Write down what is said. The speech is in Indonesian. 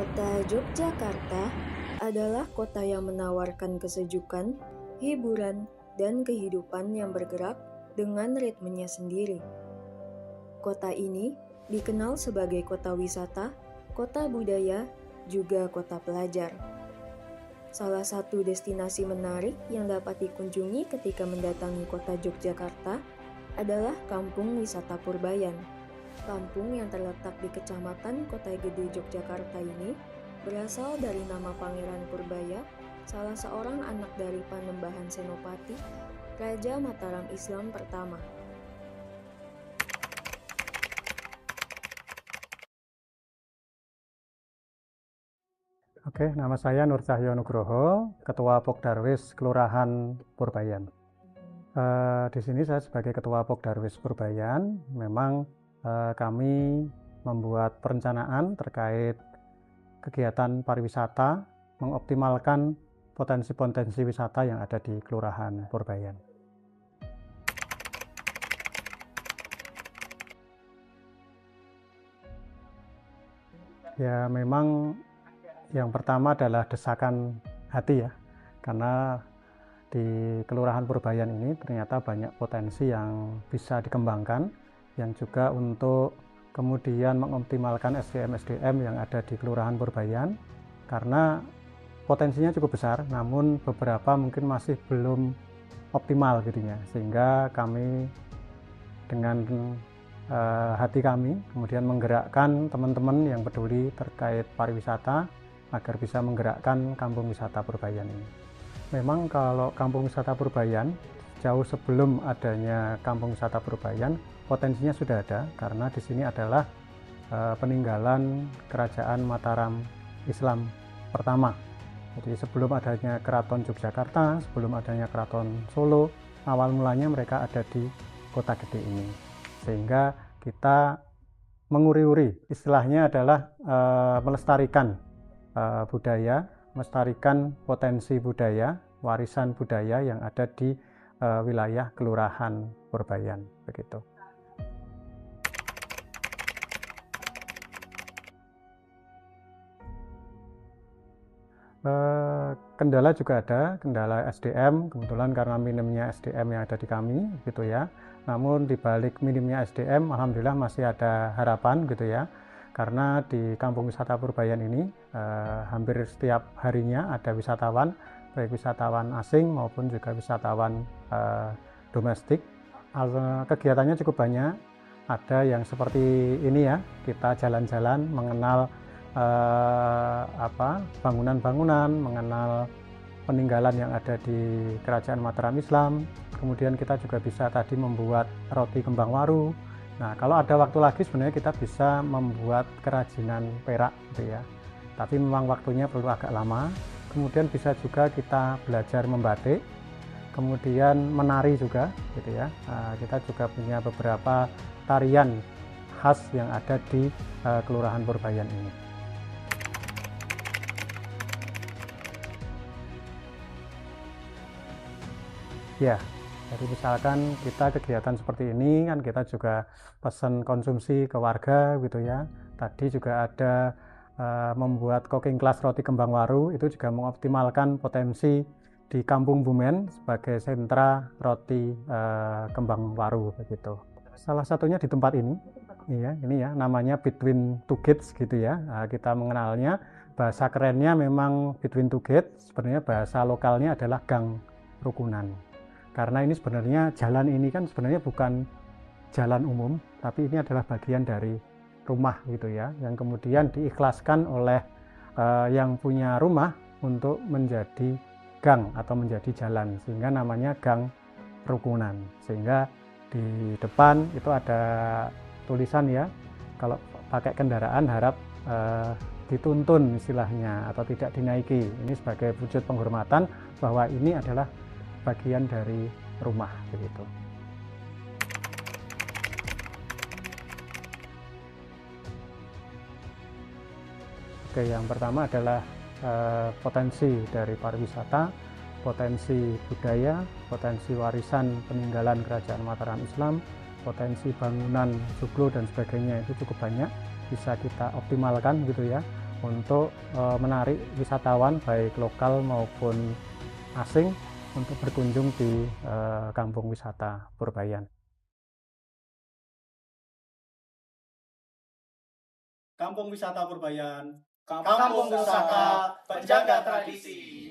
Kota Yogyakarta adalah kota yang menawarkan kesejukan, hiburan, dan kehidupan yang bergerak dengan ritmenya sendiri. Kota ini dikenal sebagai kota wisata, kota budaya, juga kota pelajar. Salah satu destinasi menarik yang dapat dikunjungi ketika mendatangi kota Yogyakarta adalah Kampung Wisata Purbayan. Kampung yang terletak di Kecamatan Kota Gede, Yogyakarta ini berasal dari nama Pangeran Purbaya, salah seorang anak dari Panembahan Senopati, Raja Mataram Islam pertama. Oke, nama saya Nur Cahyo Nugroho, Ketua Pokdarwis Kelurahan Purbayan. Di sini saya sebagai Ketua Pokdarwis Purbayan, memang kami membuat perencanaan terkait kegiatan pariwisata, mengoptimalkan potensi-potensi wisata yang ada di Kelurahan Purbayan. Ya, memang yang pertama adalah desakan hati ya, karena di Kelurahan Purbayan ini ternyata banyak potensi yang bisa dikembangkan, yang juga untuk kemudian mengoptimalkan SDM-SDM yang ada di Kelurahan Purbayan, karena potensinya cukup besar, namun beberapa mungkin masih belum optimal gitu ya, sehingga kami dengan hati kami kemudian menggerakkan teman-teman yang peduli terkait pariwisata agar bisa menggerakkan Kampung Wisata Purbayan ini. Memang kalau Kampung Wisata Purbayan, jauh sebelum adanya Kampung Wisata Purbayan, potensinya sudah ada, karena di sini adalah peninggalan Kerajaan Mataram Islam pertama. Jadi sebelum adanya Keraton Yogyakarta, sebelum adanya Keraton Solo, awal mulanya mereka ada di Kota Gede ini. Sehingga kita menguri-uri, istilahnya adalah melestarikan budaya, melestarikan potensi budaya, warisan budaya yang ada di wilayah Kelurahan Purbayan, begitu. Kendala juga ada, kendala SDM, kebetulan karena minimnya SDM yang ada di kami, gitu ya. Namun di balik minimnya SDM, alhamdulillah masih ada harapan, gitu ya. Karena di Kampung Wisata Purbayan ini hampir setiap harinya ada wisatawan, baik wisatawan asing maupun juga wisatawan domestik. Kegiatannya cukup banyak, ada yang seperti ini ya, kita jalan-jalan mengenal bangunan-bangunan, mengenal peninggalan yang ada di Kerajaan Mataram Islam. Kemudian kita juga bisa tadi membuat roti kembang waru. Nah, kalau ada waktu lagi sebenarnya kita bisa membuat kerajinan perak gitu ya. Tapi memang waktunya perlu agak lama. Kemudian bisa juga kita belajar membatik, kemudian menari juga gitu ya. Kita juga punya beberapa tarian khas yang ada di Kelurahan Purbayan ini. Ya, jadi misalkan kita kegiatan seperti ini kan kita juga pesan konsumsi ke warga gitu ya. Tadi juga ada membuat cooking class roti kembang waru, itu juga mengoptimalkan potensi di Kampung Bumen sebagai sentra roti kembang waru begitu. Salah satunya di tempat ini, iya, ini ya namanya Between Two Gates gitu ya. Kita mengenalnya, bahasa kerennya memang Between Two Gates, sebenarnya bahasa lokalnya adalah Gang Rukunan. Karena ini sebenarnya jalan ini kan sebenarnya bukan jalan umum, tapi ini adalah bagian dari rumah gitu ya, yang kemudian diikhlaskan oleh yang punya rumah untuk menjadi gang atau menjadi jalan, sehingga namanya Gang Rukunan. Sehingga di depan itu ada tulisan ya, kalau pakai kendaraan harap dituntun istilahnya atau tidak dinaiki. Ini sebagai wujud penghormatan bahwa ini adalah bagian dari rumah begitu. Oke, yang pertama adalah potensi dari pariwisata, potensi budaya, potensi warisan peninggalan Kerajaan Mataram Islam, potensi bangunan joglo dan sebagainya, itu cukup banyak, bisa kita optimalkan gitu ya. untuk menarik wisatawan baik lokal maupun asing untuk berkunjung di kampung wisata Purbayan. Kampung Wisata Purbayan, kampung wisata penjaga tradisi.